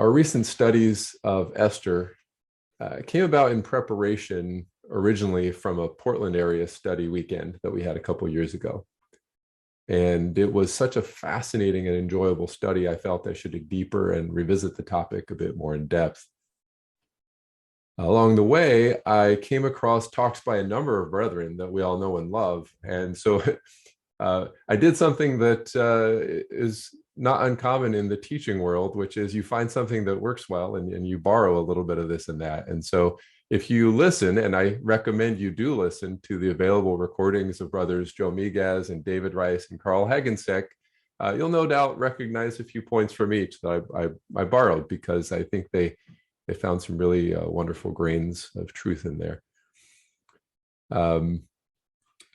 Our recent studies of Esther came about in preparation originally from a Portland area study weekend that we had a couple years ago. And it was such a fascinating and enjoyable study, I felt I should dig deeper and revisit the topic a bit more in depth. Along the way, I came across talks by a number of brethren that we all know and love. And so I did something that is not uncommon in the teaching world, which is you find something that works well and you borrow a little bit of this and that. And so if you listen, and I recommend you do listen to the available recordings of brothers Joe Miguez and David Rice and Carl Hagensek, you'll no doubt recognize a few points from each that I borrowed because I think they found some really wonderful grains of truth in there.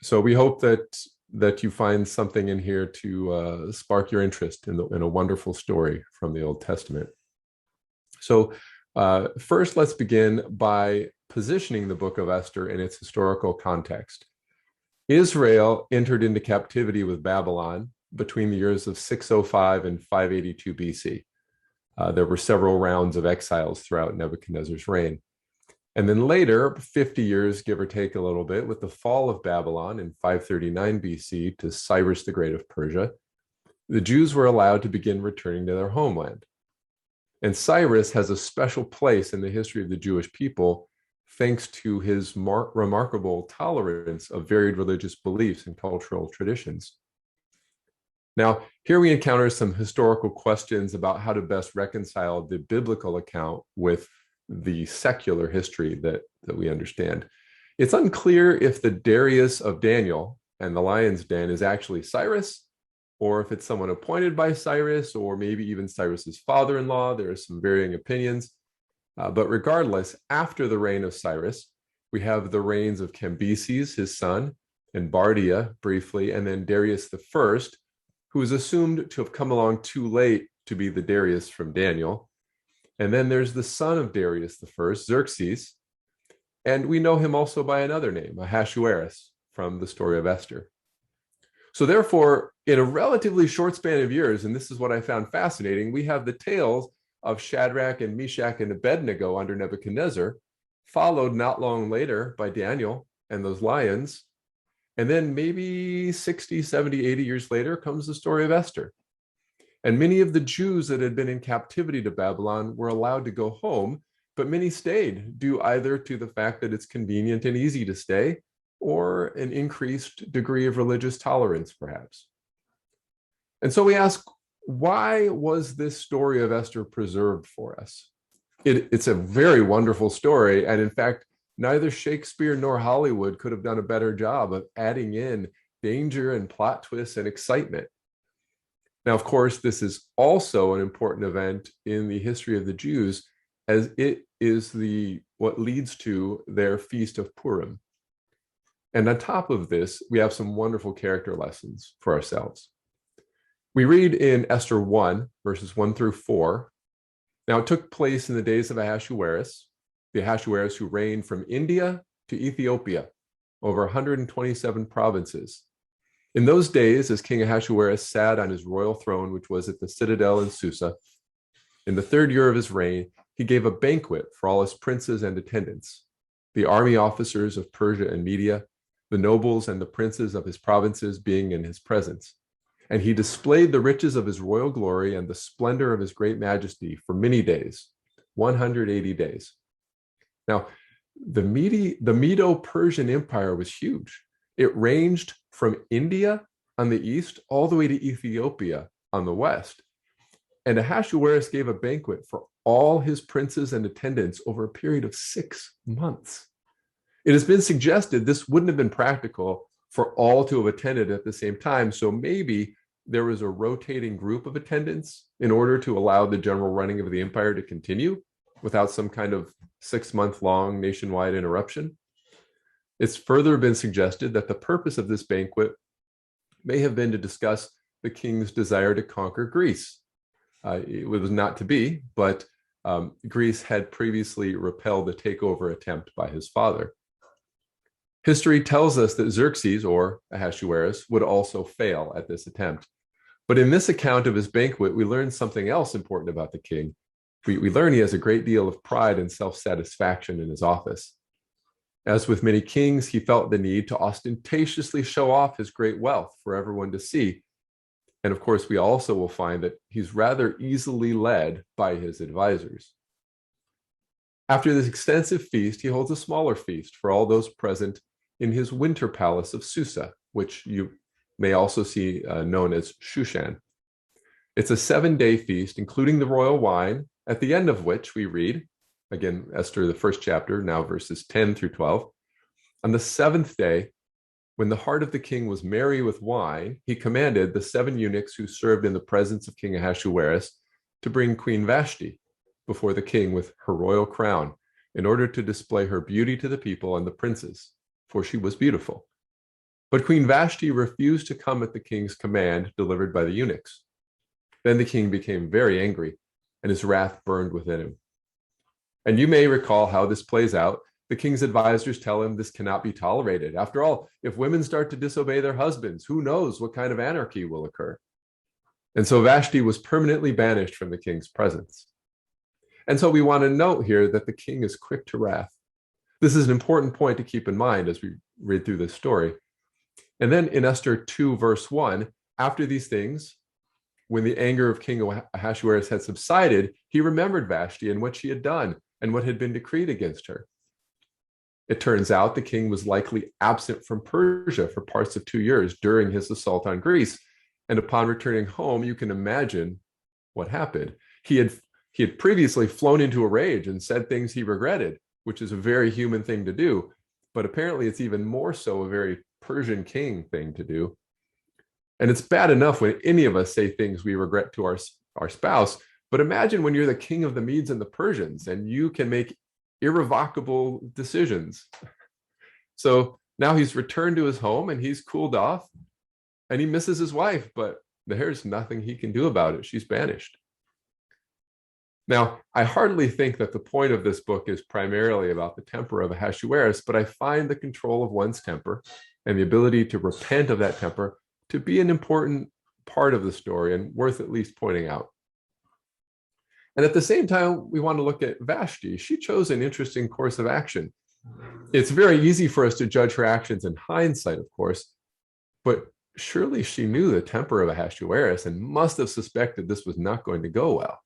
So we hope that you find something in here to spark your interest in a wonderful story from the Old Testament. So first, let's begin by positioning the book of Esther in its historical context. Israel entered into captivity with Babylon between the years of 605 and 582 BC. There were several rounds of exiles throughout Nebuchadnezzar's reign. And then later, 50 years, give or take a little bit, with the fall of Babylon in 539 BC to Cyrus the Great of Persia, the Jews were allowed to begin returning to their homeland. And Cyrus has a special place in the history of the Jewish people, thanks to his remarkable tolerance of varied religious beliefs and cultural traditions. Now, here we encounter some historical questions about how to best reconcile the biblical account with the secular history that we understand. It's unclear if the Darius of Daniel and the lion's den is actually Cyrus, or if it's someone appointed by Cyrus, or maybe even Cyrus's father-in-law. There are some varying opinions. But regardless, after the reign of Cyrus, we have the reigns of Cambyses, his son, and Bardia briefly, and then Darius the First, who is assumed to have come along too late to be the Darius from Daniel. And then there's the son of Darius the First, Xerxes, and we know him also by another name, Ahasuerus, from the story of Esther. So therefore, in a relatively short span of years, and this is what I found fascinating, we have the tales of Shadrach and Meshach and Abednego under Nebuchadnezzar, followed not long later by Daniel and those lions. And then maybe 60, 70, 80 years later comes the story of Esther. And many of the Jews that had been in captivity to Babylon were allowed to go home, but many stayed, due either to the fact that it's convenient and easy to stay, or an increased degree of religious tolerance, perhaps. And so we ask, why was this story of Esther preserved for us? It's a very wonderful story, and in fact, neither Shakespeare nor Hollywood could have done a better job of adding in danger and plot twists and excitement. Now, of course, this is also an important event in the history of the Jews, as it is what leads to their Feast of Purim. And on top of this, we have some wonderful character lessons for ourselves. We read in Esther 1, verses 1 through 4. Now, it took place in the days of Ahasuerus, the Ahasuerus who reigned from India to Ethiopia, over 127 provinces. In those days, as King Ahasuerus sat on his royal throne, which was at the citadel in Susa, in the 3rd year of his reign, he gave a banquet for all his princes and attendants, the army officers of Persia and Media, the nobles and the princes of his provinces being in his presence. And he displayed the riches of his royal glory and the splendor of his great majesty for many days, 180 days. Now, the Medo-Persian Empire was huge. It ranged from India on the east all the way to Ethiopia on the west. And Ahasuerus gave a banquet for all his princes and attendants over a period of 6 months. It has been suggested this wouldn't have been practical for all to have attended at the same time. So maybe there was a rotating group of attendants in order to allow the general running of the empire to continue without some kind of 6-month-long nationwide interruption. It's further been suggested that the purpose of this banquet may have been to discuss the king's desire to conquer Greece. It was not to be, but Greece had previously repelled the takeover attempt by his father. History tells us that Xerxes, or Ahasuerus, would also fail at this attempt. But in this account of his banquet, we learn something else important about the king. We learn he has a great deal of pride and self-satisfaction in his office. As with many kings, he felt the need to ostentatiously show off his great wealth for everyone to see. And of course, we also will find that he's rather easily led by his advisors. After this extensive feast, he holds a smaller feast for all those present in his winter palace of Susa, which you may also see known as Shushan. It's a 7-day feast, including the royal wine, at the end of which we read, again, Esther, the first chapter, now verses 10 through 12. On the 7th day, when the heart of the king was merry with wine, he commanded the 7 eunuchs who served in the presence of King Ahasuerus to bring Queen Vashti before the king with her royal crown, in order to display her beauty to the people and the princes, for she was beautiful. But Queen Vashti refused to come at the king's command delivered by the eunuchs. Then the king became very angry, and his wrath burned within him. And you may recall how this plays out. The king's advisors tell him this cannot be tolerated. After all, if women start to disobey their husbands, who knows what kind of anarchy will occur? And so Vashti was permanently banished from the king's presence. And so we want to note here that the king is quick to wrath. This is an important point to keep in mind as we read through this story. And then in Esther 2, verse 1, after these things, when the anger of King Ahasuerus had subsided, he remembered Vashti and what she had done and what had been decreed against her. It turns out the king was likely absent from Persia for parts of 2 years during his assault on Greece. And upon returning home, you can imagine what happened. He had previously flown into a rage and said things he regretted, which is a very human thing to do. But apparently it's even more so a very Persian king thing to do. And it's bad enough when any of us say things we regret to our spouse, but imagine when you're the king of the Medes and the Persians and you can make irrevocable decisions. So now he's returned to his home and he's cooled off and he misses his wife, but there's nothing he can do about it. She's banished. Now, I hardly think that the point of this book is primarily about the temper of Ahasuerus, but I find the control of one's temper and the ability to repent of that temper to be an important part of the story and worth at least pointing out. And at the same time, we want to look at Vashti. She chose an interesting course of action. It's very easy for us to judge her actions in hindsight, of course, but surely she knew the temper of Ahasuerus and must have suspected this was not going to go well.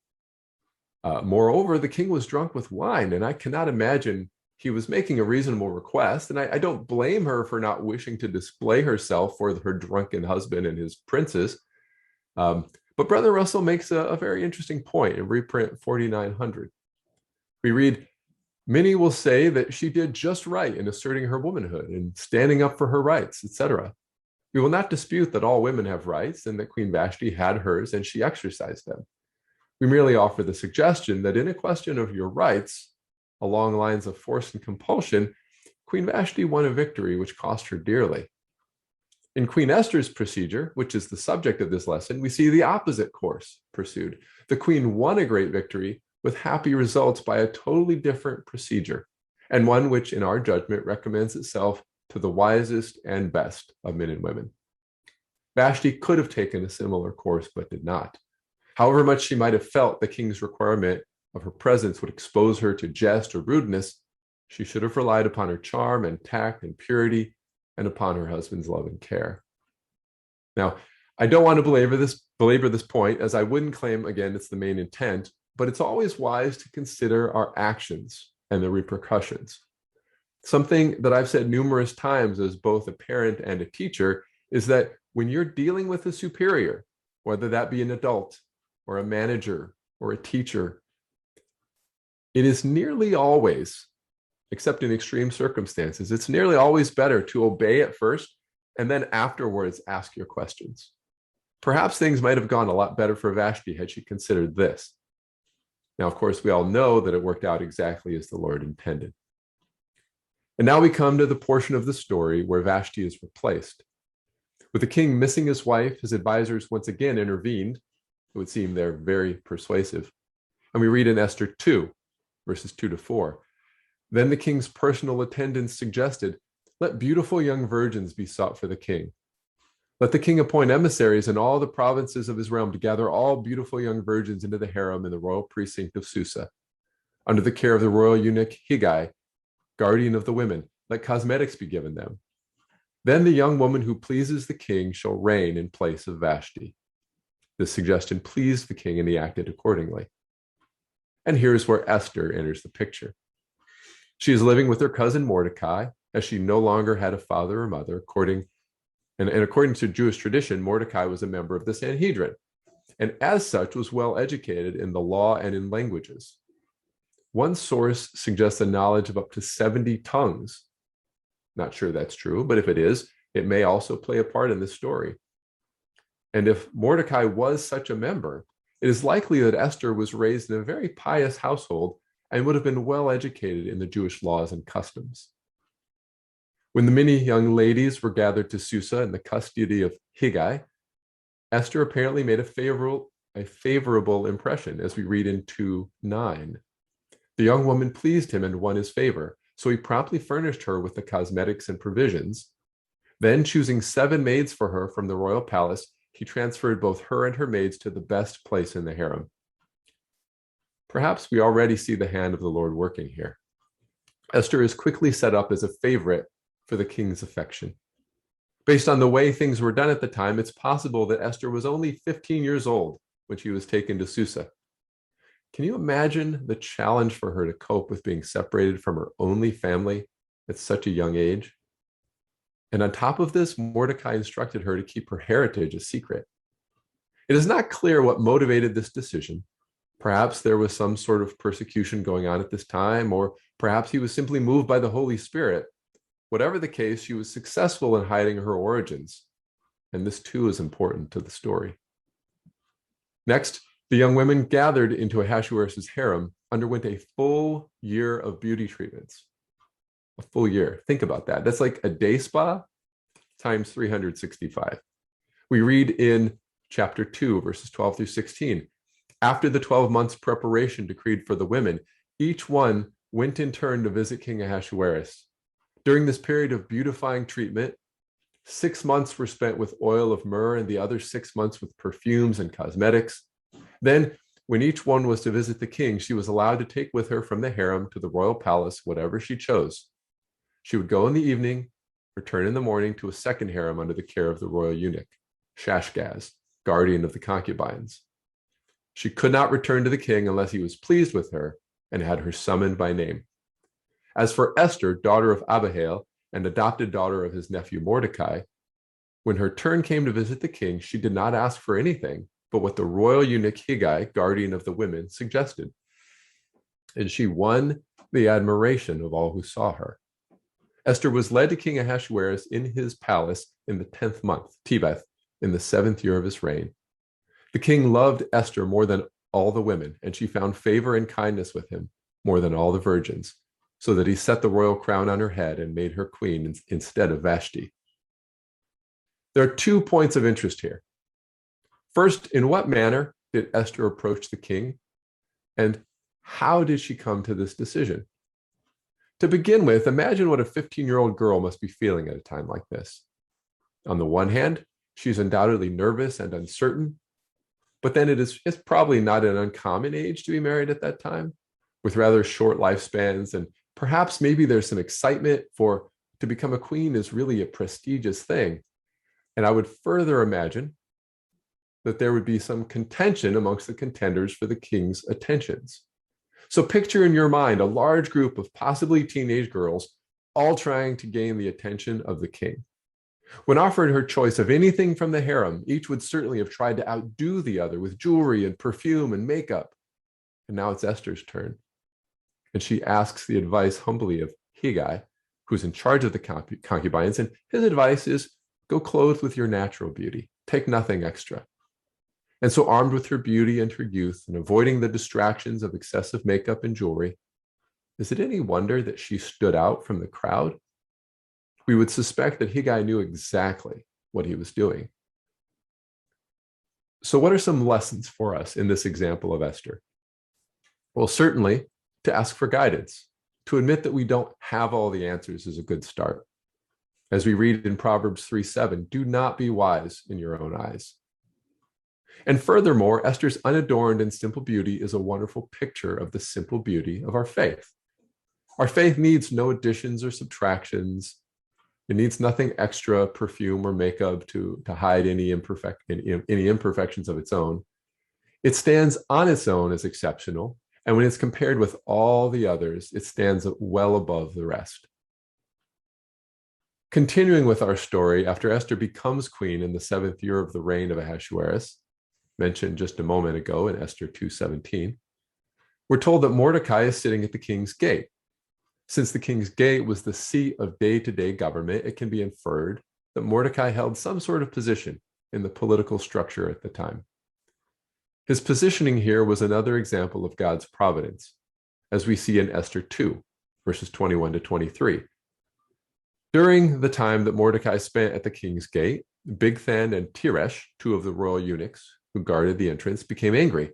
Moreover, the king was drunk with wine, and I cannot imagine he was making a reasonable request, and I don't blame her for not wishing to display herself for her drunken husband and his princes. But Brother Russell makes a very interesting point in reprint 4900. We read, "Many will say that she did just right in asserting her womanhood and standing up for her rights, etc. We will not dispute that all women have rights and that Queen Vashti had hers and she exercised them. We merely offer the suggestion that in a question of your rights, along lines of force and compulsion, Queen Vashti won a victory which cost her dearly. In Queen Esther's procedure, which is the subject of this lesson, we see the opposite course pursued. The queen won a great victory with happy results by a totally different procedure, and one which, in our judgment, recommends itself to the wisest and best of men and women. Vashti could have taken a similar course, but did not. However much she might have felt the king's requirement of her presence would expose her to jest or rudeness, she should have relied upon her charm and tact and purity and upon her husband's love and care." Now, I don't want to belabor this point, as I wouldn't claim, again, it's the main intent, but it's always wise to consider our actions and the repercussions. Something that I've said numerous times as both a parent and a teacher is that when you're dealing with a superior, whether that be an adult or a manager or a teacher, it is nearly always, except in extreme circumstances, it's nearly always better to obey at first and then afterwards ask your questions. Perhaps things might have gone a lot better for Vashti had she considered this. Now, of course, we all know that it worked out exactly as the Lord intended. And now we come to the portion of the story where Vashti is replaced. With the king missing his wife, his advisors once again intervened. It would seem they're very persuasive. And we read in Esther 2, verses 2 to 4. "Then the king's personal attendants suggested, 'Let beautiful young virgins be sought for the king. Let the king appoint emissaries in all the provinces of his realm to gather all beautiful young virgins into the harem in the royal precinct of Susa, under the care of the royal eunuch Higai, guardian of the women. Let cosmetics be given them. Then the young woman who pleases the king shall reign in place of Vashti. This suggestion pleased the king, and he acted accordingly. And here's where Esther enters the picture. She is living with her cousin Mordecai, as she no longer had a father or mother. According to Jewish tradition, Mordecai was a member of the Sanhedrin, and as such was well educated in the law and in languages. One source suggests a knowledge of up to 70 tongues. Not sure that's true, but if it is, it may also play a part in this story. And if Mordecai was such a member, it is likely that Esther was raised in a very pious household and would have been well educated in the Jewish laws and customs. When the many young ladies were gathered to Susa in the custody of Higai, Esther apparently made a favorable impression, as we read in 2:9. The young woman pleased him and won his favor, so he promptly furnished her with the cosmetics and provisions. Then, choosing 7 maids for her from the royal palace, he transferred both her and her maids to the best place in the harem. Perhaps we already see the hand of the Lord working here. Esther is quickly set up as a favorite for the king's affection. Based on the way things were done at the time, it's possible that Esther was only 15 years old when she was taken to Susa. Can you imagine the challenge for her to cope with being separated from her only family at such a young age? And on top of this, Mordecai instructed her to keep her heritage a secret. It is not clear what motivated this decision. Perhaps there was some sort of persecution going on at this time, or perhaps he was simply moved by the Holy Spirit. Whatever the case, she was successful in hiding her origins, and this too is important to the story. Next, the young women gathered into Ahasuerus' harem underwent a full year of beauty treatments. A full year. Think about that. That's like a day spa times 365. We read in chapter 2, verses 12 through 16. After the 12 months preparation decreed for the women, each one went in turn to visit King Ahasuerus. During this period of beautifying treatment, 6 months were spent with oil of myrrh and the other 6 months with perfumes and cosmetics. Then, when each one was to visit the king, she was allowed to take with her from the harem to the royal palace whatever she chose. She would go in the evening, return in the morning to a second harem under the care of the royal eunuch, Shashgaz, guardian of the concubines. She could not return to the king unless he was pleased with her and had her summoned by name. As for Esther, daughter of Abihail and adopted daughter of his nephew Mordecai, when her turn came to visit the king, she did not ask for anything but what the royal eunuch Higai, guardian of the women, suggested. And she won the admiration of all who saw her. Esther was led to King Ahasuerus in his palace in the 10th month, Tebeth, in the 7th year of his reign. The king loved Esther more than all the women, and she found favor and kindness with him more than all the virgins, so that he set the royal crown on her head and made her queen instead of Vashti. There are 2 points of interest here. First, in what manner did Esther approach the king? And how did she come to this decision? To begin with, imagine what a 15-year-old girl must be feeling at a time like this. On the one hand, she's undoubtedly nervous and uncertain, but then it's probably not an uncommon age to be married at that time, with rather short lifespans, and perhaps maybe there's some excitement to become a queen is really a prestigious thing. And I would further imagine that there would be some contention amongst the contenders for the king's attentions. So picture in your mind a large group of possibly teenage girls all trying to gain the attention of the king. When offered her choice of anything from the harem, each would certainly have tried to outdo the other with jewelry and perfume and makeup. And now it's Esther's turn. And she asks the advice humbly of Higai, who's in charge of the concubines, and his advice is, go clothed with your natural beauty. Take nothing extra. And so, armed with her beauty and her youth, and avoiding the distractions of excessive makeup and jewelry, is it any wonder that she stood out from the crowd? We would suspect that Higai knew exactly what he was doing. So what are some lessons for us in this example of Esther? Well, certainly to ask for guidance, to admit that we don't have all the answers is a good start. As we read in Proverbs 3:7, do not be wise in your own eyes. And furthermore, Esther's unadorned and simple beauty is a wonderful picture of the simple beauty of our faith. Our faith needs no additions or subtractions. It needs nothing extra perfume or makeup to hide any imperfections of its own. It stands on its own as exceptional, and when it's compared with all the others, it stands well above the rest. Continuing with our story, after Esther becomes queen in the 7th year of the reign of Ahasuerus, mentioned just a moment ago in Esther 2:17, we're told that Mordecai is sitting at the king's gate. Since the king's gate was the seat of day-to-day government, it can be inferred that Mordecai held some sort of position in the political structure at the time. His positioning here was another example of God's providence, as we see in Esther 2, verses 21 to 23. During the time that Mordecai spent at the king's gate, Bigthan and Teresh, two of the royal eunuchs who guarded the entrance, became angry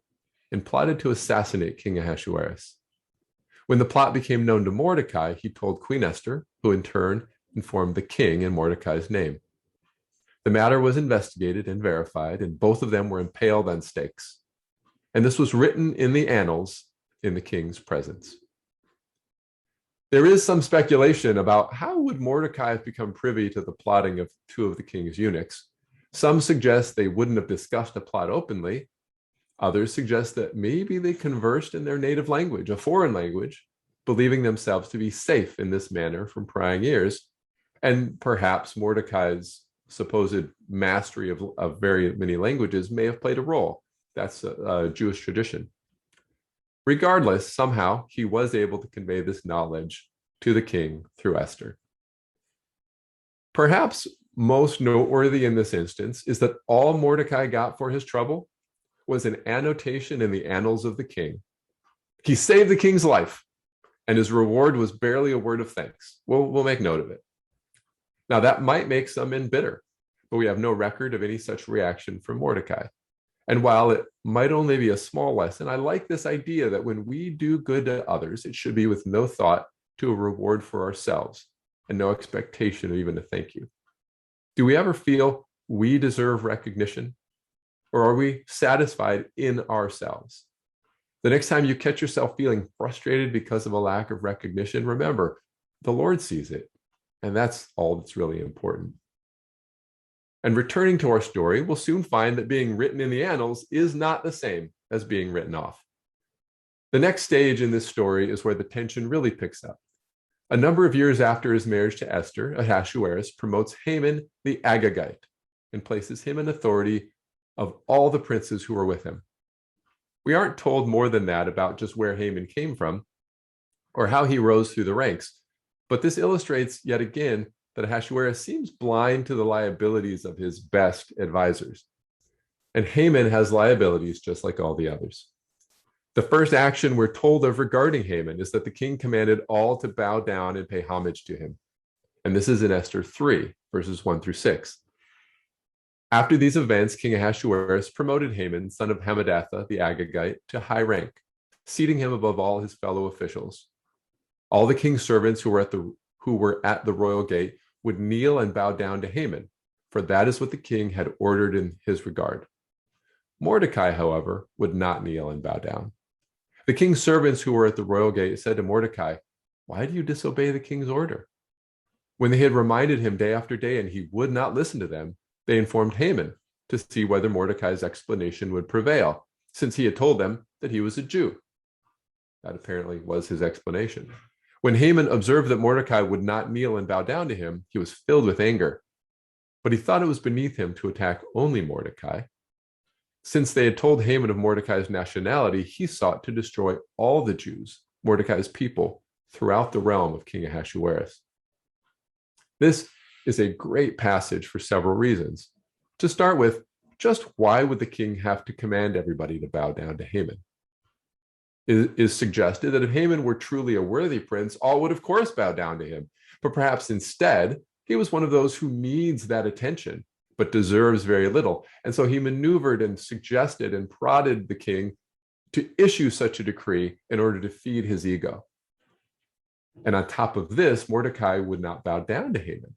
and plotted to assassinate King Ahasuerus. When the plot became known to Mordecai, he told Queen Esther, who in turn informed the king in Mordecai's name. The matter was investigated and verified, and both of them were impaled on stakes. And this was written in the annals in the king's presence. There is some speculation about how would Mordecai have become privy to the plotting of two of the king's eunuchs. Some suggest they wouldn't have discussed the plot openly. Others suggest that maybe they conversed in their native language, a foreign language, believing themselves to be safe in this manner from prying ears. And perhaps Mordecai's supposed mastery of very many languages may have played a role. That's a Jewish tradition. Regardless, somehow he was able to convey this knowledge to the king through Esther. Perhaps most noteworthy in this instance is that all Mordecai got for his trouble was an annotation in the annals of the king. He saved the king's life, and his reward was barely a word of thanks. We'll make note of it. Now, that might make some men bitter, but we have no record of any such reaction from Mordecai. And while it might only be a small lesson, I like this idea that when we do good to others, it should be with no thought to a reward for ourselves and no expectation of even a thank you. Do we ever feel we deserve recognition? Or are we satisfied in ourselves? The next time you catch yourself feeling frustrated because of a lack of recognition, remember, the Lord sees it, and that's all that's really important. And returning to our story, we'll soon find that being written in the annals is not the same as being written off. The next stage in this story is where the tension really picks up. A number of years after his marriage to Esther, Ahasuerus promotes Haman the Agagite and places him in authority of all the princes who were with him. We aren't told more than that about just where Haman came from or how he rose through the ranks, but this illustrates yet again that Ahasuerus seems blind to the liabilities of his best advisors. And Haman has liabilities just like all the others. The first action we're told of regarding Haman is that the king commanded all to bow down and pay homage to him. And this is in Esther 3, verses 1 through 6. After these events, King Ahasuerus promoted Haman, son of Hammedatha the Agagite, to high rank, seating him above all his fellow officials. All the king's servants who were at the royal gate would kneel and bow down to Haman, for that is what the king had ordered in his regard. Mordecai, however, would not kneel and bow down. The king's servants who were at the royal gate said to Mordecai, "Why do you disobey the king's order?" When they had reminded him day after day and he would not listen to them, they informed Haman to see whether Mordecai's explanation would prevail, since he had told them that he was a Jew. That apparently was his explanation. When Haman observed that Mordecai would not kneel and bow down to him, he was filled with anger. But he thought it was beneath him to attack only Mordecai. Since they had told Haman of Mordecai's nationality, he sought to destroy all the Jews, Mordecai's people, throughout the realm of King Ahasuerus. This is a great passage for several reasons. To start with, just why would the king have to command everybody to bow down to Haman? It is suggested that if Haman were truly a worthy prince, all would of course bow down to him. But perhaps instead, he was one of those who needs that attention, but deserves very little. And so he maneuvered and suggested and prodded the king to issue such a decree in order to feed his ego. And on top of this, Mordecai would not bow down to Haman.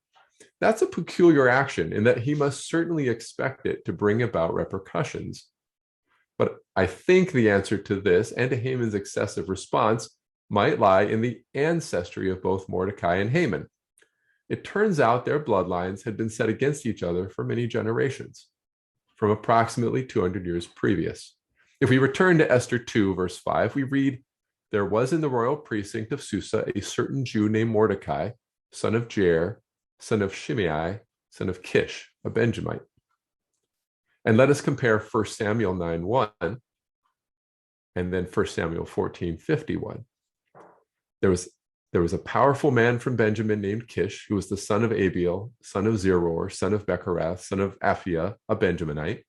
That's a peculiar action in that he must certainly expect it to bring about repercussions. But I think the answer to this and to Haman's excessive response might lie in the ancestry of both Mordecai and Haman. It turns out their bloodlines had been set against each other for many generations, from approximately 200 years previous. If we return to Esther 2, verse 5, we read, "There was in the royal precinct of Susa a certain Jew named Mordecai, son of Jair, son of Shimei, son of Kish, a Benjamite." And let us compare 1 Samuel 9:1 and then 1 Samuel 14:51. There was a powerful man from Benjamin named Kish, who was the son of Abiel, son of Zeror, son of Becherath, son of Aphiah, a Benjaminite.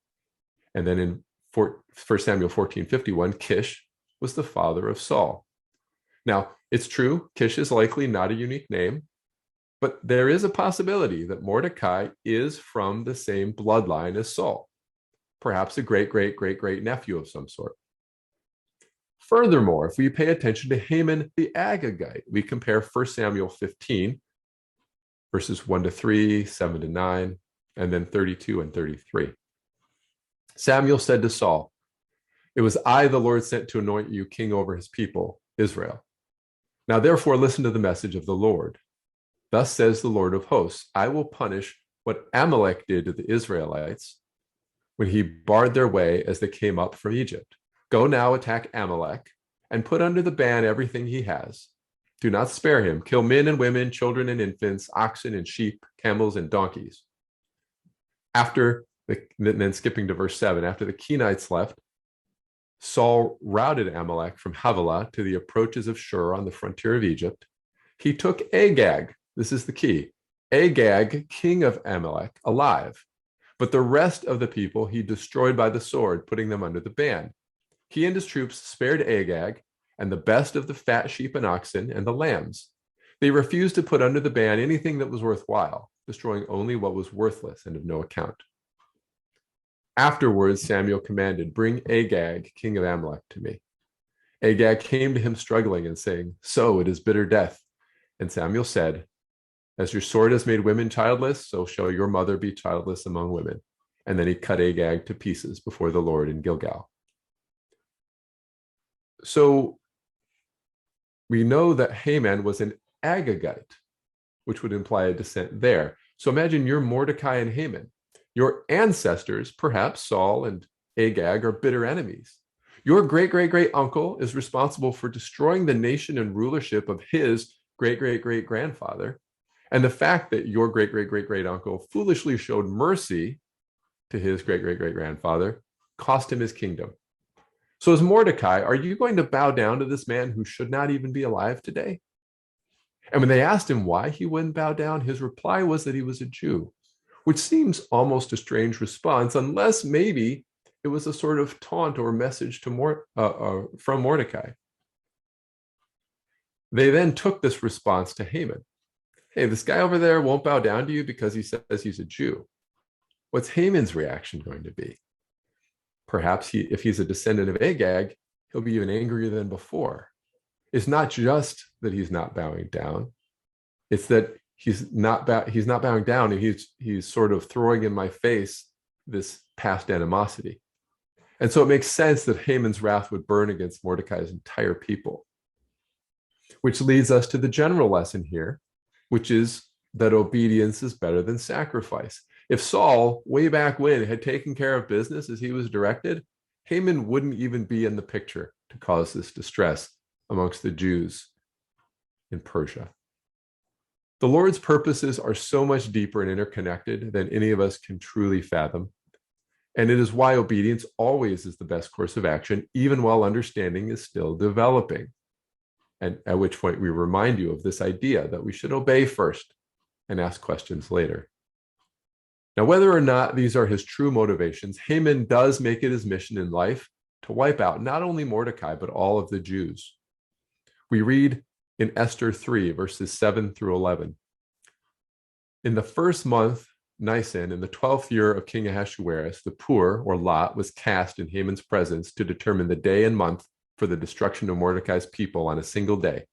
And then in 1 Samuel 14:51, Kish was the father of Saul. Now, it's true, Kish is likely not a unique name, but there is a possibility that Mordecai is from the same bloodline as Saul, perhaps a great nephew of some sort. Furthermore, if we pay attention to Haman the Agagite, we compare 1 Samuel 15, verses 1 to 3, 7 to 9, and then 32 and 33. Samuel said to Saul, "It was I, the Lord, sent to anoint you king over his people, Israel. Now therefore listen to the message of the Lord. Thus says the Lord of hosts, I will punish what Amalek did to the Israelites when he barred their way as they came up from Egypt. Go now attack Amalek and put under the ban everything he has. Do not spare him. Kill men and women, children and infants, oxen and sheep, camels and donkeys." Then skipping to verse 7, after the Kenites left, Saul routed Amalek from Havilah to the approaches of Shur on the frontier of Egypt. He took Agag, this is the key, Agag, king of Amalek, alive. But the rest of the people he destroyed by the sword, putting them under the ban. He and his troops spared Agag and the best of the fat sheep and oxen and the lambs. They refused to put under the ban anything that was worthwhile, destroying only what was worthless and of no account. Afterwards, Samuel commanded, "Bring Agag, king of Amalek, to me." Agag came to him struggling and saying, "So it is bitter death." And Samuel said, "As your sword has made women childless, so shall your mother be childless among women." And then he cut Agag to pieces before the Lord in Gilgal. So we know that Haman was an Agagite, which would imply a descent there. So imagine you're Mordecai and Haman. Your ancestors, perhaps Saul and Agag, are bitter enemies. Your great uncle is responsible for destroying the nation and rulership of his great grandfather. And the fact that your great uncle foolishly showed mercy to his great grandfather cost him his kingdom. So as Mordecai, are you going to bow down to this man who should not even be alive today? And when they asked him why he wouldn't bow down, his reply was that he was a Jew, which seems almost a strange response, unless maybe it was a sort of taunt or message to from Mordecai. They then took this response to Haman. "Hey, this guy over there won't bow down to you because he says he's a Jew." What's Haman's reaction going to be? Perhaps if he's a descendant of Agag, he'll be even angrier than before. It's not just that he's not bowing down. It's that he's not bowing down, and he's sort of throwing in my face this past animosity. And so it makes sense that Haman's wrath would burn against Mordecai's entire people. Which leads us to the general lesson here, which is that obedience is better than sacrifice. If Saul, way back when, had taken care of business as he was directed, Haman wouldn't even be in the picture to cause this distress amongst the Jews in Persia. The Lord's purposes are so much deeper and interconnected than any of us can truly fathom. And it is why obedience always is the best course of action, even while understanding is still developing. And at which point we remind you of this idea that we should obey first and ask questions later. Now, whether or not these are his true motivations, Haman does make it his mission in life to wipe out not only Mordecai, but all of the Jews. We read in Esther 3, verses 7 through 11. In the first month, Nisan, in the 12th year of King Ahasuerus, the Pur, or lot, was cast in Haman's presence to determine the day and month for the destruction of Mordecai's people on a single day.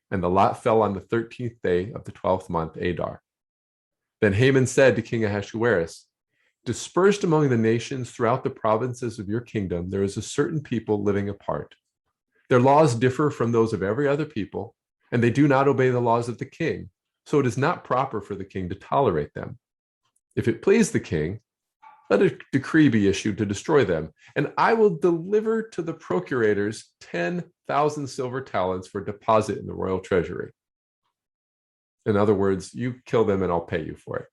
And the lot fell on the 13th day of the 12th month, Adar. Then Haman said to King Ahasuerus, dispersed among the nations throughout the provinces of your kingdom, there is a certain people living apart. Their laws differ from those of every other people, and they do not obey the laws of the king. So it is not proper for the king to tolerate them. If it please the king, let a decree be issued to destroy them, and I will deliver to the procurators 10,000 silver talents for deposit in the royal treasury. In other words, you kill them and I'll pay you for it.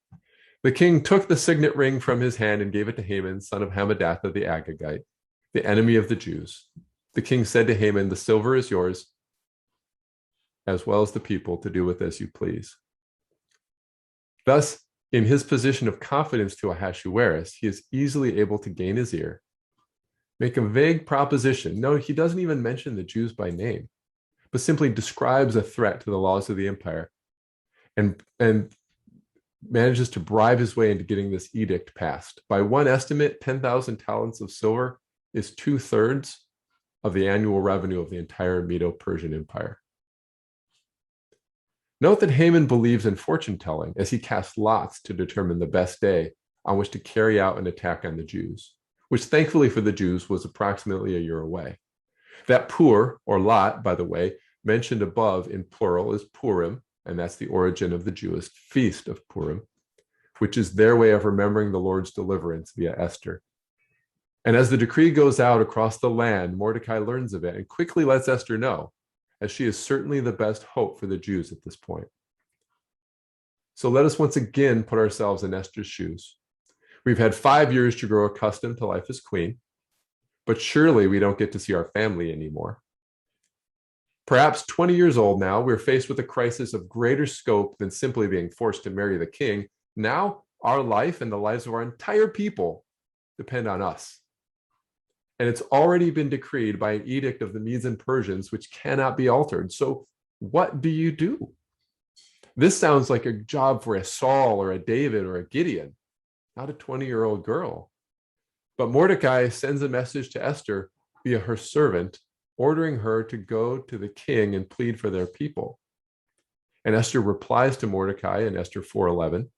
The king took the signet ring from his hand and gave it to Haman, son of Hammedatha the Agagite, the enemy of the Jews. The king said to Haman, the silver is yours, as well as the people, to do with as you please. Thus, in his position of confidence to Ahasuerus, he is easily able to gain his ear, make a vague proposition. No, he doesn't even mention the Jews by name, but simply describes a threat to the laws of the empire and manages to bribe his way into getting this edict passed. By one estimate, 10,000 talents of silver is 2/3 of the annual revenue of the entire Medo-Persian Empire. Note that Haman believes in fortune telling as he casts lots to determine the best day on which to carry out an attack on the Jews, which thankfully for the Jews was approximately a year away. That pur, or lot, by the way, mentioned above in plural is Purim, and that's the origin of the Jewish feast of Purim, which is their way of remembering the Lord's deliverance via Esther. And as the decree goes out across the land, Mordecai learns of it and quickly lets Esther know, as she is certainly the best hope for the Jews at this point. So let us once again put ourselves in Esther's shoes. We've had 5 years to grow accustomed to life as queen, but surely we don't get to see our family anymore. Perhaps 20 years old now, we're faced with a crisis of greater scope than simply being forced to marry the king. Now, our life and the lives of our entire people depend on us. And it's already been decreed by an edict of the Medes and Persians, which cannot be altered. So what do you do? This sounds like a job for a Saul or a David or a Gideon, not a 20-year-old girl. But Mordecai sends a message to Esther via her servant, ordering her to go to the king and plead for their people. And Esther replies to Mordecai in Esther 4:11,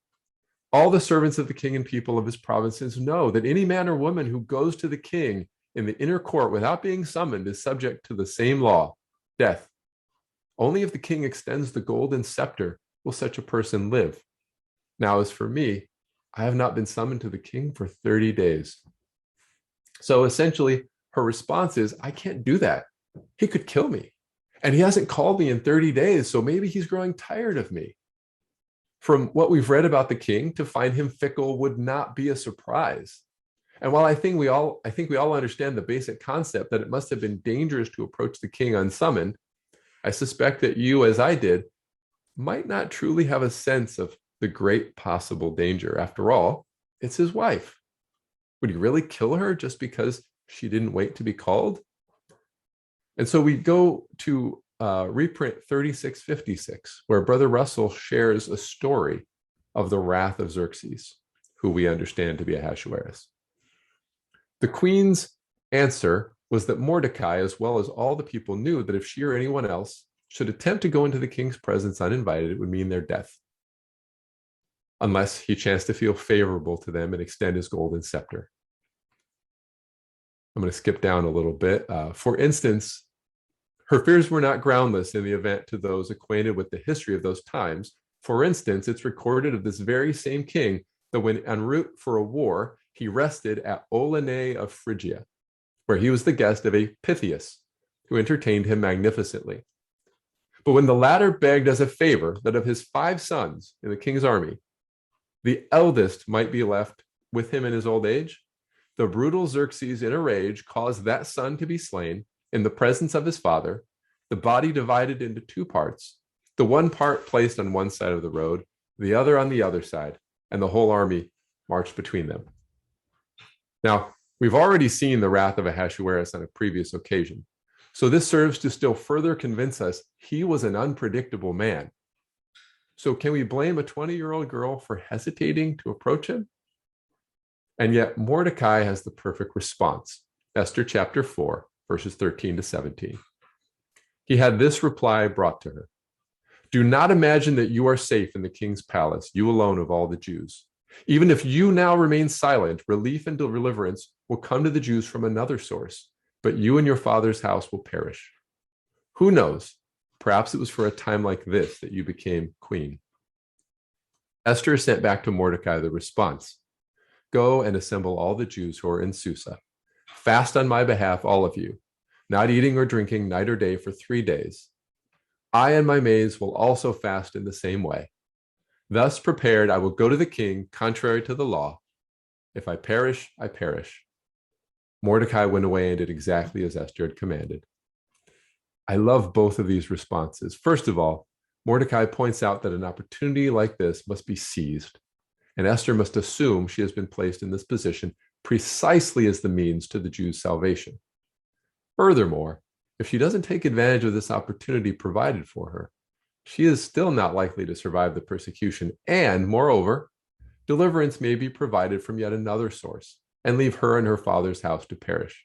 all the servants of the king and people of his provinces know that any man or woman who goes to the king in the inner court without being summoned is subject to the same law, death. Only if the king extends the golden scepter will such a person live. Now, as for me, I have not been summoned to the king for 30 days. So essentially, her response is, I can't do that. He could kill me. And he hasn't called me in 30 days, so maybe he's growing tired of me. From what we've read about the king, to find him fickle would not be a surprise. And while I think we all understand the basic concept that it must have been dangerous to approach the king unsummoned, I suspect that you, as I did, might not truly have a sense of the great possible danger. After all, it's his wife. Would he really kill her just because she didn't wait to be called? And so we go to reprint 3656, where Brother Russell shares a story of the wrath of Xerxes, who we understand to be Ahasuerus. The queen's answer was that Mordecai, as well as all the people, knew that if she or anyone else should attempt to go into the king's presence uninvited, it would mean their death, unless he chanced to feel favorable to them and extend his golden scepter. I'm going to skip down a little bit. For instance, her fears were not groundless in the event to those acquainted with the history of those times. For instance, it's recorded of this very same king that when en route for a war, he rested at Olene of Phrygia, where he was the guest of a Pythias, who entertained him magnificently. But when the latter begged as a favor that of his 5 sons in the king's army, the eldest might be left with him in his old age, the brutal Xerxes, in a rage, caused that son to be slain in the presence of his father, the body divided into 2 parts, the one part placed on one side of the road, the other on the other side, and the whole army marched between them. Now, we've already seen the wrath of Ahasuerus on a previous occasion, so this serves to still further convince us he was an unpredictable man. So can we blame a 20-year-old girl for hesitating to approach him? And yet Mordecai has the perfect response. Esther chapter 4, verses 13 to 17. He had this reply brought to her. Do not imagine that you are safe in the king's palace, you alone of all the Jews. Even if you now remain silent, relief and deliverance will come to the Jews from another source, but you and your father's house will perish. Who knows? Perhaps it was for a time like this that you became queen." Esther sent back to Mordecai the response: "Go and assemble all the Jews who are in Susa. Fast on my behalf, all of you, not eating or drinking night or day for 3 days. I and my maids will also fast in the same way. Thus prepared, I will go to the king, contrary to the law. If I perish, I perish." Mordecai went away and did exactly as Esther had commanded. I love both of these responses. First of all, Mordecai points out that an opportunity like this must be seized, and Esther must assume she has been placed in this position precisely as the means to the Jews' salvation. Furthermore, if she doesn't take advantage of this opportunity provided for her, she is still not likely to survive the persecution, and moreover, deliverance may be provided from yet another source and leave her and her father's house to perish.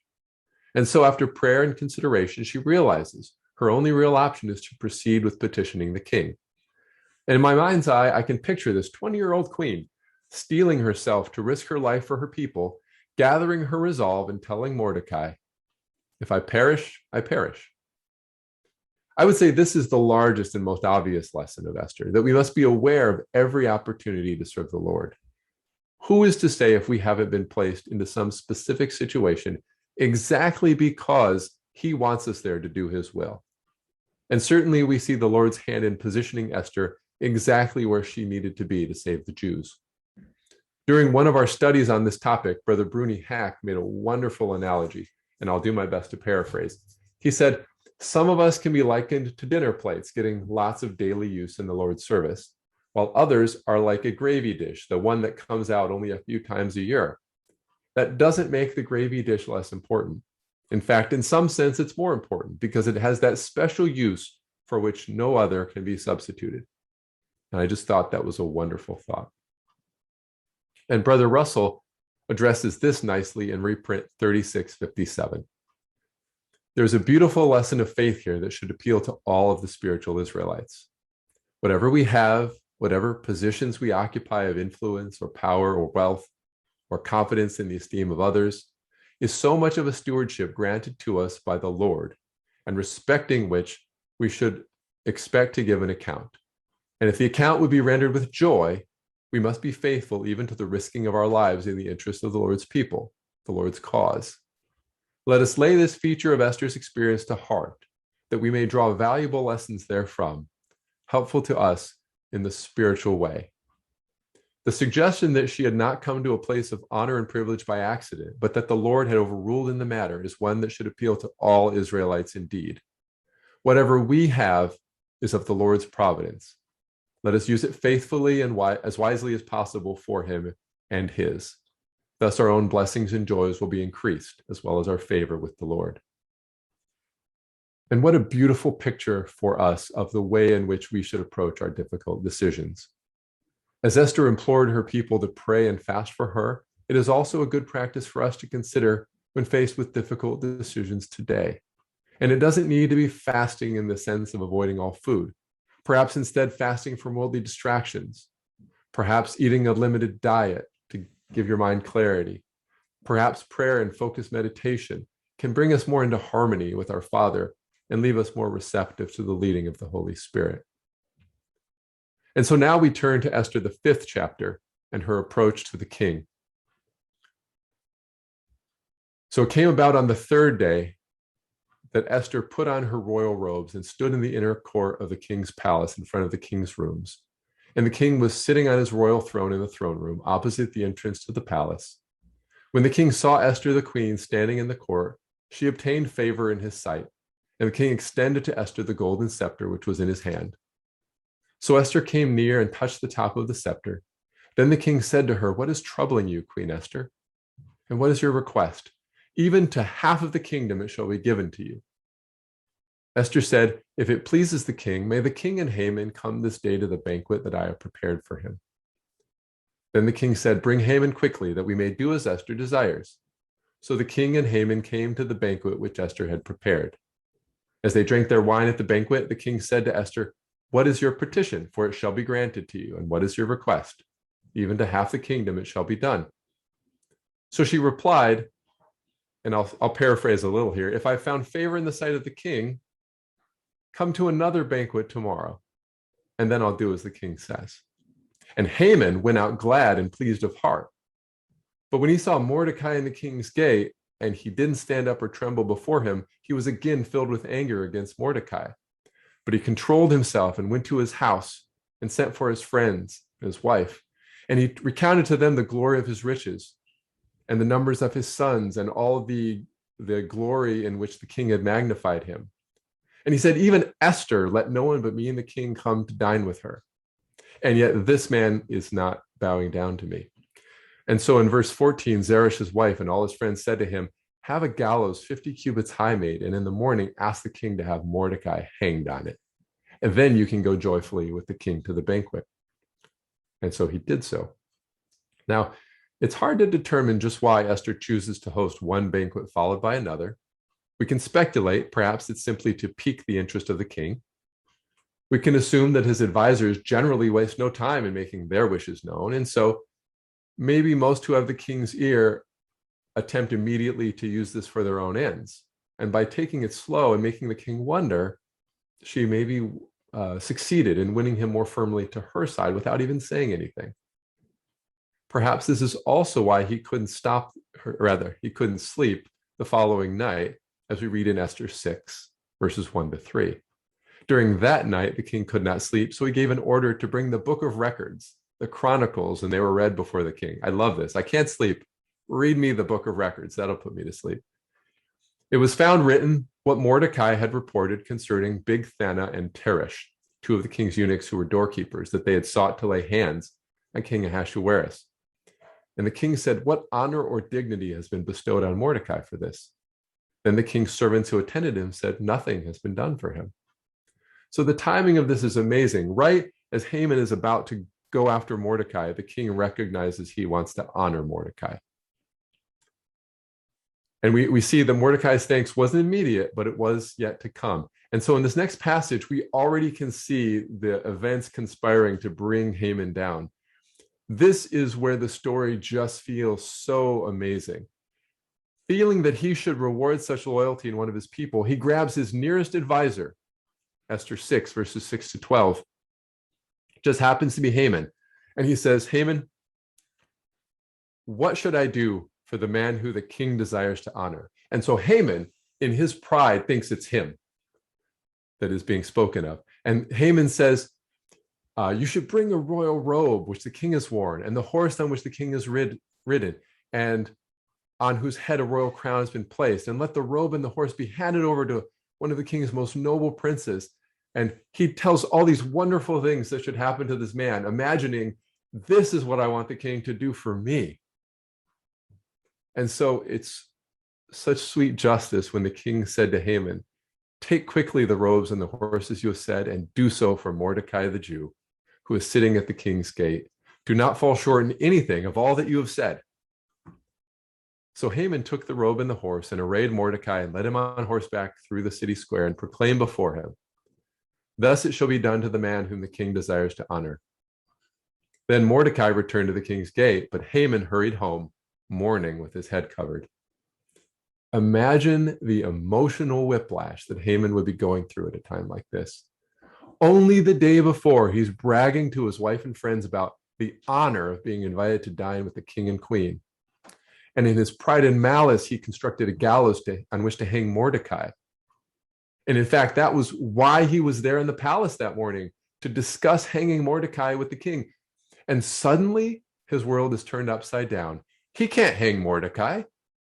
And so after prayer and consideration, she realizes her only real option is to proceed with petitioning the king. And in my mind's eye, I can picture this 20-year-old queen steeling herself to risk her life for her people, gathering her resolve and telling Mordecai, "If I perish, I perish." I would say this is the largest and most obvious lesson of Esther, that we must be aware of every opportunity to serve the Lord. Who is to say if we haven't been placed into some specific situation exactly because he wants us there to do his will? And certainly we see the Lord's hand in positioning Esther exactly where she needed to be to save the Jews. During one of our studies on this topic, Brother Bruni Hack made a wonderful analogy, and I'll do my best to paraphrase. He said, some of us can be likened to dinner plates, getting lots of daily use in the Lord's service, while others are like a gravy dish, the one that comes out only a few times a year. That doesn't make the gravy dish less important. In fact, in some sense, it's more important because it has that special use for which no other can be substituted. And I just thought that was a wonderful thought. And Brother Russell addresses this nicely in reprint 3657. There's a beautiful lesson of faith here that should appeal to all of the spiritual Israelites. Whatever we have, whatever positions we occupy of influence or power or wealth or confidence in the esteem of others, is so much of a stewardship granted to us by the Lord, and respecting which we should expect to give an account. And if the account would be rendered with joy, we must be faithful even to the risking of our lives in the interest of the Lord's people, the Lord's cause. Let us lay this feature of Esther's experience to heart, that we may draw valuable lessons therefrom, helpful to us in the spiritual way. The suggestion that she had not come to a place of honor and privilege by accident, but that the Lord had overruled in the matter, is one that should appeal to all Israelites indeed. Whatever we have is of the Lord's providence. Let us use it faithfully and as wisely as possible for him and his. Thus our own blessings and joys will be increased, as well as our favor with the Lord. And what a beautiful picture for us of the way in which we should approach our difficult decisions. As Esther implored her people to pray and fast for her, it is also a good practice for us to consider when faced with difficult decisions today. And it doesn't need to be fasting in the sense of avoiding all food. Perhaps instead fasting from worldly distractions. Perhaps eating a limited diet to give your mind clarity. Perhaps prayer and focused meditation can bring us more into harmony with our Father and leave us more receptive to the leading of the Holy Spirit. And so now we turn to Esther, the 5th chapter, and her approach to the king. So it came about on the 3rd day that Esther put on her royal robes and stood in the inner court of the king's palace in front of the king's rooms. And the king was sitting on his royal throne in the throne room, opposite the entrance to the palace. When the king saw Esther the queen standing in the court, she obtained favor in his sight, and the king extended to Esther the golden scepter which was in his hand. So Esther came near and touched the top of the scepter. Then the king said to her, "What is troubling you, Queen Esther? And what is your request? Even to half of the kingdom it shall be given to you." Esther said, "If it pleases the king, may the king and Haman come this day to the banquet that I have prepared for him." Then the king said, "Bring Haman quickly, that we may do as Esther desires." So the king and Haman came to the banquet which Esther had prepared. As they drank their wine at the banquet, the king said to Esther, What is your petition? For it shall be granted to you. And what is your request? Even to half the kingdom it shall be done. So she replied, and I'll paraphrase a little here. If I found favor in the sight of the king, come to another banquet tomorrow, and then I'll do as the king says. And Haman went out glad and pleased of heart. But when he saw Mordecai in the king's gate, and he didn't stand up or tremble before him, he was again filled with anger against Mordecai. But he controlled himself and went to his house and sent for his friends and his wife. And he recounted to them the glory of his riches and the numbers of his sons and all the glory in which the king had magnified him. And he said, even Esther, let no one but me and the king come to dine with her. And yet this man is not bowing down to me. And so in verse 14, Zeresh's wife and all his friends said to him, have a gallows 50 cubits high made, and in the morning ask the king to have Mordecai hanged on it. And then you can go joyfully with the king to the banquet. And so he did so. Now, it's hard to determine just why Esther chooses to host one banquet followed by another. We can speculate, perhaps it's simply to pique the interest of the king. We can assume that his advisors generally waste no time in making their wishes known. And so maybe most who have the king's ear attempt immediately to use this for their own ends. And by taking it slow and making the king wonder, she maybe succeeded in winning him more firmly to her side without even saying anything. Perhaps this is also why he couldn't he couldn't sleep the following night, as we read in Esther 6, verses 1 to 3. During that night, the king could not sleep, so he gave an order to bring the book of records, the chronicles, and they were read before the king. I love this. I can't sleep. Read me the book of records. That'll put me to sleep. It was found written what Mordecai had reported concerning Bigthana and Teresh, two of the king's eunuchs who were doorkeepers, that they had sought to lay hands on King Ahasuerus. And the king said, what honor or dignity has been bestowed on Mordecai for this? Then the king's servants who attended him said, nothing has been done for him. So the timing of this is amazing. Right as Haman is about to go after Mordecai, the king recognizes he wants to honor Mordecai. And we see that Mordecai's thanks wasn't immediate, but it was yet to come. And so in this next passage, we already can see the events conspiring to bring Haman down. This is where the story just feels so amazing. Feeling that he should reward such loyalty in one of his people, he grabs his nearest advisor, Esther 6, verses 6 to 12. It just happens to be Haman. And he says, Haman, what should I do for the man who the king desires to honor? And so Haman, in his pride, thinks it's him that is being spoken of. And Haman says, you should bring a royal robe, which the king has worn, and the horse on which the king is ridden, and on whose head a royal crown has been placed. And let the robe and the horse be handed over to one of the king's most noble princes. And he tells all these wonderful things that should happen to this man, imagining this is what I want the king to do for me. And so it's such sweet justice when the king said to Haman, take quickly the robes and the horses you have said, and do so for Mordecai the Jew, who is sitting at the king's gate. Do not fall short in anything of all that you have said. So Haman took the robe and the horse and arrayed Mordecai and led him on horseback through the city square and proclaimed before him, thus it shall be done to the man whom the king desires to honor. Then Mordecai returned to the king's gate, but Haman hurried home, mourning with his head covered. Imagine the emotional whiplash that Haman would be going through at a time like this. Only the day before, he's bragging to his wife and friends about the honor of being invited to dine with the king and queen. And in his pride and malice, he constructed a gallows on which to hang Mordecai. And in fact, that was why he was there in the palace that morning, to discuss hanging Mordecai with the king. And suddenly, his world is turned upside down. He can't hang Mordecai,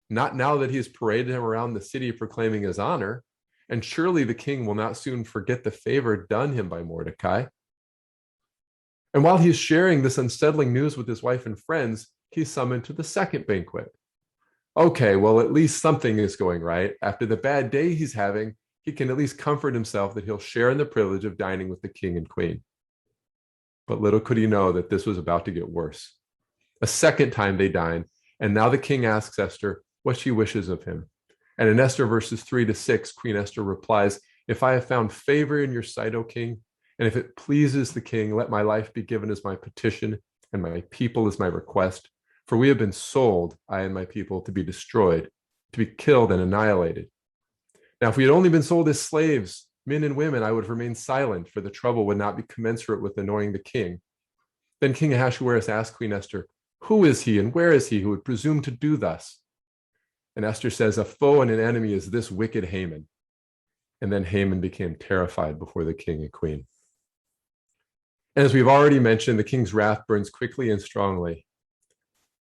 not now that he's paraded him around the city proclaiming his honor. And surely the king will not soon forget the favor done him by Mordecai. And while he's sharing this unsettling news with his wife and friends, he's summoned to the second banquet. Okay, well, at least something is going right. After the bad day he's having, he can at least comfort himself that he'll share in the privilege of dining with the king and queen. But little could he know that this was about to get worse. A second time they dine, and now the king asks Esther what she wishes of him. And in Esther verses 3 to 6, Queen Esther replies, if I have found favor in your sight, O king, And if it pleases the king, let my life be given as my petition and my people as my request. For we have been sold, I and my people, to be destroyed, to be killed and annihilated. Now, if we had only been sold as slaves, men and women, I would have remained silent, for the trouble would not be commensurate with annoying the king. Then King Ahasuerus asked Queen Esther, who is he and where is he who would presume to do thus? And Esther says, a foe and an enemy is this wicked Haman. And then Haman became terrified before the king and queen. And as we've already mentioned, the king's wrath burns quickly and strongly.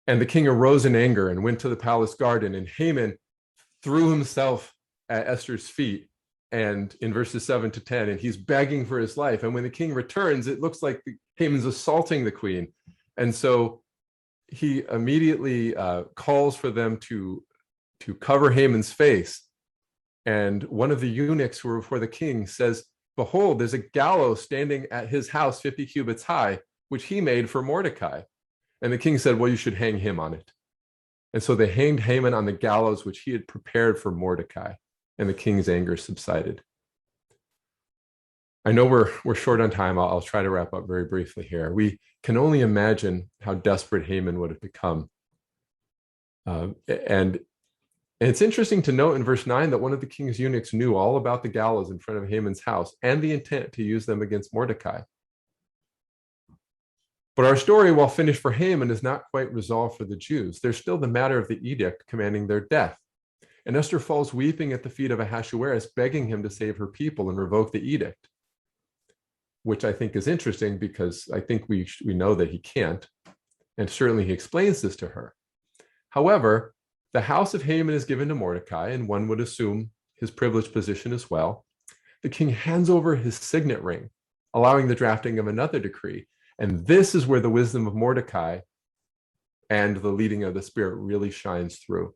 And the king arose in anger and went to the palace garden, and Haman threw himself at Esther's feet, and in verses 7 to 10, and he's begging for his life. And when the king returns, it looks like Haman's assaulting the queen. And so he immediately calls for them to cover Haman's face. And one of the eunuchs who were before the king says, behold, there's a gallows standing at his house 50 cubits high, which he made for Mordecai. And the king said, well, you should hang him on it. And so they hanged Haman on the gallows, which he had prepared for Mordecai. And the king's anger subsided. I know we're short on time. I'll try to wrap up very briefly here. We can only imagine how desperate Haman would have become. And it's interesting to note in verse 9 that one of the king's eunuchs knew all about the gallows in front of Haman's house and the intent to use them against Mordecai. But our story, while finished for Haman, is not quite resolved for the Jews. There's still the matter of the edict commanding their death. And Esther falls weeping at the feet of Ahasuerus, begging him to save her people and revoke the edict, which I think is interesting because I think we know that he can't. And certainly he explains this to her. However, the house of Haman is given to Mordecai, and one would assume his privileged position as well. The king hands over his signet ring, allowing the drafting of another decree. And this is where the wisdom of Mordecai and the leading of the Spirit really shines through.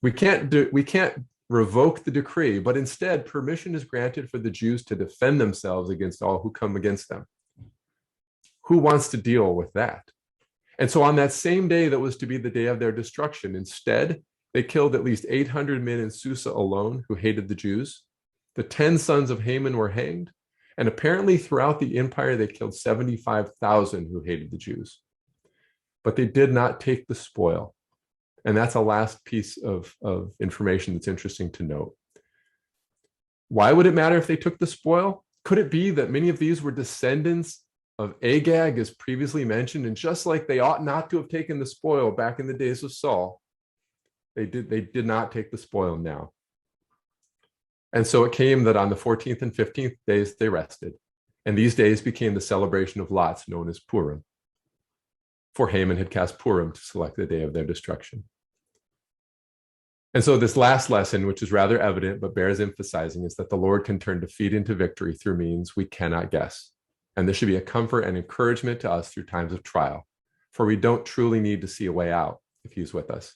We can't revoke the decree, but instead permission is granted for the Jews to defend themselves against all who come against them. Who wants to deal with that? And so on that same day that was to be the day of their destruction, instead, they killed at least 800 men in Susa alone who hated the Jews. The 10 sons of Haman were hanged. And apparently throughout the empire, they killed 75,000 who hated the Jews. But they did not take the spoil. And that's a last piece of information that's interesting to note. Why would it matter if they took the spoil? Could it be that many of these were descendants of Agag, as previously mentioned, and just like they ought not to have taken the spoil back in the days of Saul, they did not take the spoil now. And so it came that on the 14th and 15th days they rested, and these days became the celebration of lots known as Purim. For Haman had cast Purim to select the day of their destruction. And so this last lesson, which is rather evident but bears emphasizing, is that the Lord can turn defeat into victory through means we cannot guess. And this should be a comfort and encouragement to us through times of trial, for we don't truly need to see a way out if he's with us.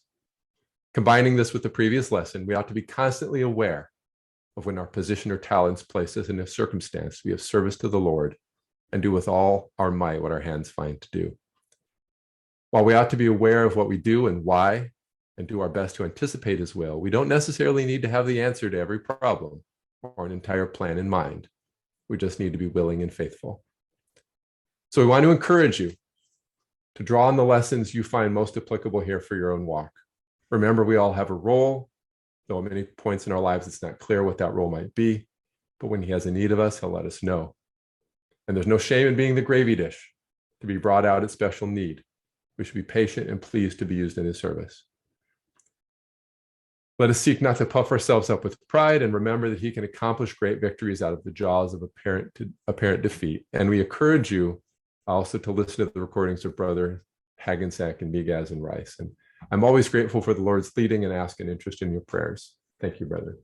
Combining this with the previous lesson, we ought to be constantly aware of when our position or talents place us in a circumstance to be of service to the Lord and do with all our might what our hands find to do. While we ought to be aware of what we do and why, and do our best to anticipate his will, we don't necessarily need to have the answer to every problem or an entire plan in mind. We just need to be willing and faithful. So we want to encourage you to draw on the lessons you find most applicable here for your own walk. Remember, we all have a role, though at many points in our lives it's not clear what that role might be, but when he has a need of us, he'll let us know. And there's no shame in being the gravy dish to be brought out at special need. We should be patient and pleased to be used in his service. Let us seek not to puff ourselves up with pride, and remember that he can accomplish great victories out of the jaws of apparent defeat. And we encourage you also to listen to the recordings of Brother Haggensack and Migaz and Rice. And I'm always grateful for the Lord's leading and ask an interest in your prayers. Thank you, brother.